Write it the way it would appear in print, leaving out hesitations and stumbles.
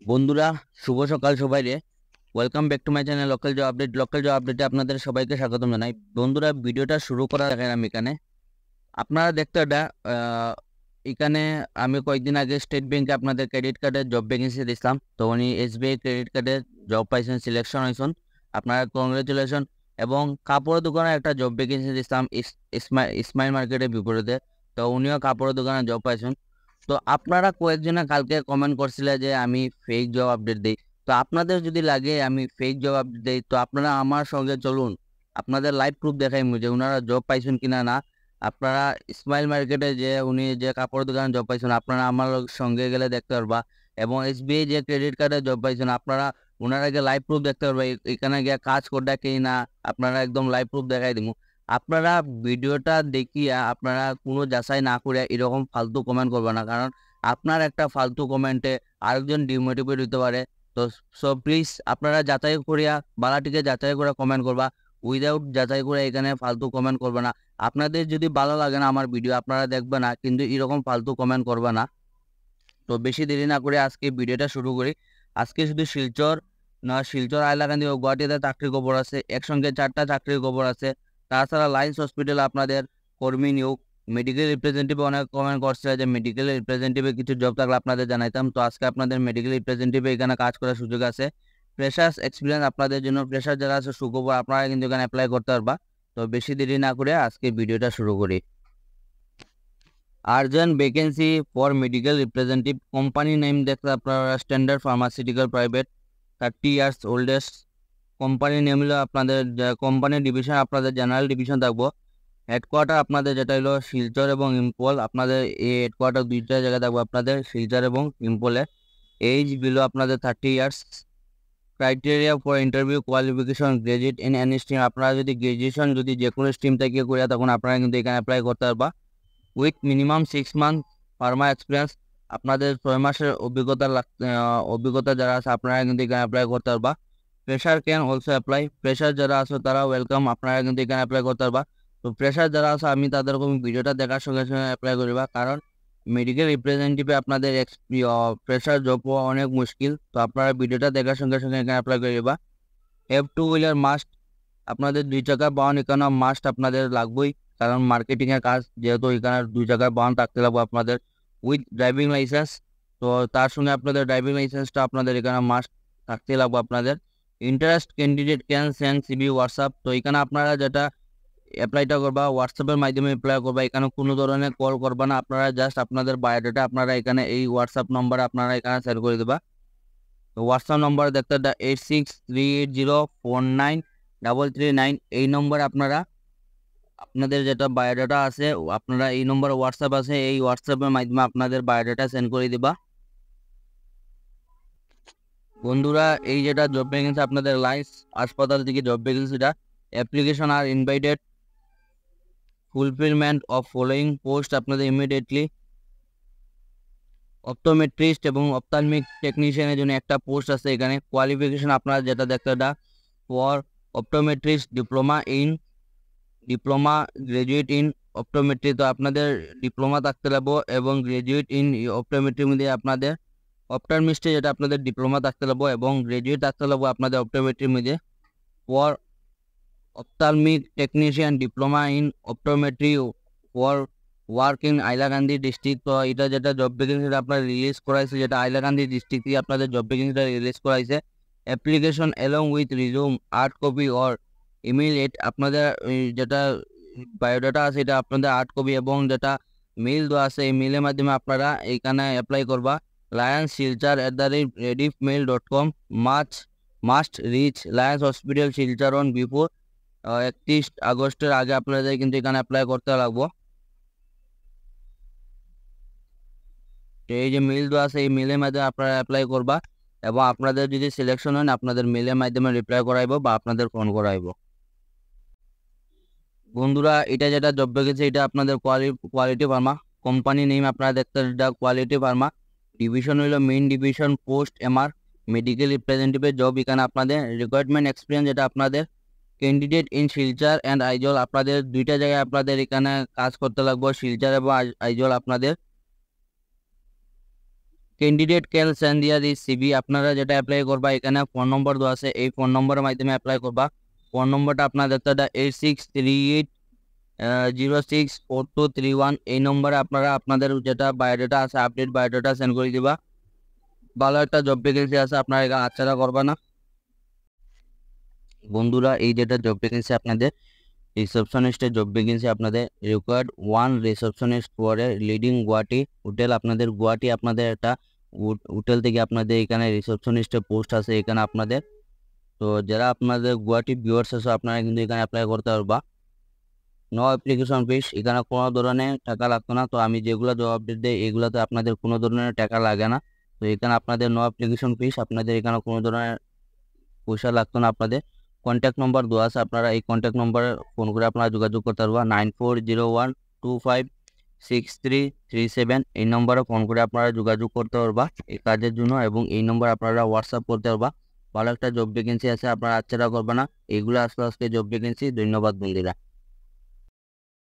বন্ধুরা, শুভ সকাল সবাইরে। Welcome back to my channel local job আপডেটে আপনাদের সবাইকে স্বাগতম জানাই। বন্ধুরা, ভিডিওটা শুরু করার আগে আমি এখানে আপনারা দেখতে এটা এখানে আমি কয়েকদিন আগে স্টেট ব্যাংকে আপনাদের ক্রেডিট কার্ডের জব ভ্যাকেন্সি দিছিলাম। তো উনি SBI ক্রেডিট কার্ডের জব পাইছেন, সিলেকশন হয়েছেন, আপনারা কংগ্রেচুলেশন। এবং কাপড়ের দোকানে একটা জব ভ্যাকেন্সি দিছিলাম ইসমাইল মার্কেটের বিপরীতে। তো উনিও কাপড়ের দোকানে জব পাইছেন। তো আপনারা কয়েকজনে কালকে কমেন্ট করছিলে যে আমি ফেক জব আপডেট দিই। তো আপনাদের যদি লাগে আমি ফেক জব আপডেট দিই, তো আপনারা আমার সঙ্গে চলুন, আপনাদের লাইভ প্রুফ দেখাই যে ওনারা জব পাইছেন কিনা না। আপনারা ইসমাইল মার্কেটে যে উনি যে কাপড় দোকানে জব পাইছেন আপনারা আমার সঙ্গে গেলে দেখতে পারবা। এবং SBI যে ক্রেডিট কার্ডে জব পাইছেন আপনারা ওনারা গিয়ে লাইভ প্রুফ দেখতে পারবা। এখানে গিয়ে কাজ করতে কি না আপনারা একদম লাইভ প্রুফ দেখাই দিব। আপনারা ভিডিওটা দেখিয়া আপনারা কোনো যাচাই না করে এরকম ফালতু কমেন্ট করবে না, কারণ আপনার একটা ফালতু কমেন্টে আরেকজন ডিমোটিভেট হতে পারে। তো প্লিজ আপনারা যাচাই করিয়া বালাটিকে যাচাই করে কমেন্ট করবা, উইদাউট যাচাই করে এখানে ফালতু কমেন্ট করবে না। আপনাদের যদি ভালো লাগে না আমার ভিডিও আপনারা দেখবে না, কিন্তু এরকম ফালতু কমেন্ট করবে না। তো বেশি দেরি না করে আজকে ভিডিওটা শুরু করি। আজকে শুধু শিলচর হাইলাকান্দি ও গুয়াহাটিতে চাকরির খবর আছে, একসঙ্গে 4টা চাকরির খবর আছে। তাছাড়া লায়েন্স হসপিটালে আপনাদের কর্মী নিয়োগ, মেডিকেল রিপ্রেজেন্টেটিভ অনেক কমেন্ট করছে যে মেডিকেল রিপ্রেজেন্টেটিভে কিছু জব থাকলে আপনাদের জানাইতাম। তো আজকে আপনাদের মেডিকেল রিপ্রেজেন্টেটিভে এখানে কাজ করার সুযোগ আছে। ফ্রেশার্স এক্সপিরিয়েন্স আপনাদের জন্য, ফ্রেশার যারা আছে সুখবর, আপনারা কিন্তু এখানে অ্যাপ্লাই করতে পারবা। তো বেশি দেরি না করে আজকে ভিডিওটা শুরু করি। Urgent vacancy for medical representative, company name দেখতে আপনারা standard pharmaceutical private, 30 years oldest. Company name হলো আপনাদের কোম্পানির ডিভিশন আপনাদের জেনারেল ডিভিশন থাকবো। হেডকোয়ার্টার আপনাদের যেটা হলো শিলচর এবং ইম্পল, আপনাদের এই হেডকোয়ার্টার দুইটা জায়গায় থাকবো আপনাদের, শিলচর এবং ইম্পলে। এজ বিলো আপনাদের 30 years. Criteria for interview qualification graduate in any stream, আপনারা যদি গ্রাজুয়েশন যদি যে কোনো স্ট্রিম থেকে করিয়া তখন আপনারা কিন্তু এখানে অ্যাপ্লাই করতে পারবা। With minimum 6 month Pharma experience, আপনাদের 6 মাসের অভিজ্ঞতা যারা আছে আপনারা কিন্তু এখানে অ্যাপ্লাই করতে পারবা। Fresher can also apply, fresher যারা আছে তারা ওয়েলকাম, আপনারা কিন্তু এখানে অ্যাপ্লাই করতে পারবা। তো ফ্রেশার যারা আছে আমি তাদের ভিডিওটা দেখার সঙ্গে সঙ্গে অ্যাপ্লাই করিবা, কারণ মেডিকেল রিপ্রেজেন্টেটিভে আপনাদের ফ্রেশার জব পাওয়া অনেক মুশকিল। তো আপনারা ভিডিওটা দেখার সঙ্গে সঙ্গে এখানে অ্যাপ্লাই করিবা। হ্যাভ টু হুইলার মাস্ট, আপনাদের 2 চাকার বাহন এখানে মাস্ট আপনাদের লাগবেই, কারণ মার্কেটিং এর কাজ যেহেতু এখানে 2 চাকার বাহন থাকতে লাগবে আপনাদের। উইথ ড্রাইভিং লাইসেন্স, তো তার সঙ্গে আপনাদের ড্রাইভিং লাইসেন্সটা আপনাদের এখানে মাস্ট থাকতে লাগবে আপনাদের। Interest candidate can send CV WhatsApp, তো এখানে আপনারা যেটা অ্যাপ্লাইটা করবা হোয়াটসঅ্যাপের মাধ্যমে অ্যাপ্লাই করবা, এখানে কোনো ধরনের কল করবা না, আপনারা জাস্ট আপনাদের বায়োডাটা আপনারা এখানে এই হোয়াটসঅ্যাপ নম্বরে আপনারা এখানে সেন্ড করে দেবা। তো হোয়াটসঅ্যাপ নম্বর দেখতে 8638049339, এই নম্বরে আপনারা আপনাদের যেটা বায়োডাটা আছে আপনারা এই নম্বরে হোয়াটসঅ্যাপ আছে, এই হোয়াটসঅ্যাপের মাধ্যমে আপনাদের বায়োডাটা সেন্ড করে দিবা। বন্ধুরা, এই যেটা জব ভ্যাকেন্সি আপনাদের লাইন্স হাসপাতাল থেকে জব ভ্যাকেন্সিটা, application are invited, fulfilment of following post আপনাদের ইমিডিয়েটলি। অপটোমেট্রিস্ট এবং অপথালমিক টেকনিশিয়ানের জন্য একটা পোস্ট আছে এখানে। কোয়ালিফিকেশন আপনারা যেটা দেখতে for optometrist diploma graduate in optometry, তো আপনাদের ডিপ্লোমা থাকতে লাগবো এবং গ্রাজুয়েট ইন অপটোমেট্রির মধ্যে আপনাদের অপটার্মিস্টে যেটা আপনাদের ডিপ্লোমা থাকতে লাগবো এবং গ্রাজুয়েট থাকতে লাগবো আপনাদের অপটোমেট্রির মধ্যে। For ophthalmic technician diploma in optometry for work in Hailakandi district, তো এটা যেটা জব ভ্যাকেন্সিটা আপনার রিলিজ করাইছে, যেটা হাইলাকান্দি ডিস্ট্রিক্ট থেকে আপনাদের জব ভ্যাকেন্সিটা রিলিজ করাইছে। Application along with resume hard copy or email, আপনাদের যেটা বায়োডাটা আছে এটা আপনাদের হার্ড কপি এবং যেটা মেল দেওয়া আছে এই মেলের মাধ্যমে আপনারা এইখানে অ্যাপ্লাই করবা। lionssilchar@rediffmail.com, must reach Lions hospital Silchar on before 31 আগস্টের আগে আপনাদের কিন্তু এখানে অ্যাপ্লাই করতে লাগবো। তো এই যে মেল দেওয়া আছে এই মেলের মাধ্যমে আপনারা অ্যাপ্লাই করবা এবং আপনাদের যদি সিলেকশন হয় আপনাদের মেলের মাধ্যমে রিপ্লাই করাইবো বা আপনাদের ফোন করাইবো। বন্ধুরা, এটা যেটা জব ভ্যাকেন্সি এটা আপনাদের কোয়ালিটি ফার্মা, কোম্পানি নেম আপনারা দেখতে কোয়ালিটি ফার্মা, ডিভিশন হইলো main division, post MR medical রিপ্রেজেন্টেটিভের জব। এখানে আপনাদের রিকোয়ারমেন্ট এক্সপিরিয়েন্স যেটা আপনাদের candidate in Silchar and Aizawl, আপনাদের দুইটা জায়গায় আপনাদের এখানে কাজ করতে লাগবে, শিলচর এবং আইজল আপনাদের। ক্যান্ডিডেট ক্যান সেন্ড দিয়া দি সিভি। আপনারা যেটা অ্যাপ্লাই করবা এখানে ফোন নম্বর দেওয়া আছে, এই ফোন নম্বরের মাধ্যমে অ্যাপ্লাই করবা। ফোন নম্বরটা আপনার দেখতে হবে 8638064231। এই নম্বরে আপনারা আপনাদের যেটা বায়োডাটা আছে আপডেট বায়োডাটা সেন্ড করে দিবা। ভালো একটা জব ভ্যাকেন্সি আছে, আপনারা এখানে আচ্ছাড়া করবা না বন্ধুরা। এই যেটা জব ভ্যাকেন্সি আপনাদের রিসেপশনিস্টের জব ভ্যাকেন্সি আপনাদের required 1 receptionist for leading Guwahati hotel. আপনাদের গুয়াহাটি আপনাদের একটা হোটেল থেকে আপনাদের এখানে রিসেপশনিস্টের পোস্ট আছে এখানে আপনাদের। তো যারা আপনাদের গুয়াহাটি ভিউয়ার্স আছে আপনারা কিন্তু এখানে অ্যাপ্লাই করতে পারবা। নো অ্যাপ্লিকেশন ফিস, এখানে কোনো ধরনের টাকা লাগতো না। তো আমি যেগুলো জব আপডেট দিই এগুলোতে আপনাদের কোনো ধরনের টাকা লাগে না। তো এখানে আপনাদের নো অ্যাপ্লিকেশন ফিস, আপনাদের এখানে কোনো ধরনের পয়সা লাগতো না। আপনাদের কন্ট্যাক্ট নম্বর দেওয়া আছে, আপনারা এই কন্ট্যাক্ট নম্বরে ফোন করে আপনারা যোগাযোগ করতে পারবা। 9401256337 এই নম্বরে ফোন করে আপনারা যোগাযোগ করতে পারবা এই কাজের জন্য, এবং এই নম্বর আপনারা হোয়াটসঅ্যাপ করতে পারবা। ভালো একটা জব ভ্যাকেন্সি আছে, আপনারা আচ্ছাড়া করবে না। এইগুলো আজকে জব ভ্যাকেন্সি। ধন্যবাদ বন্ধুরা।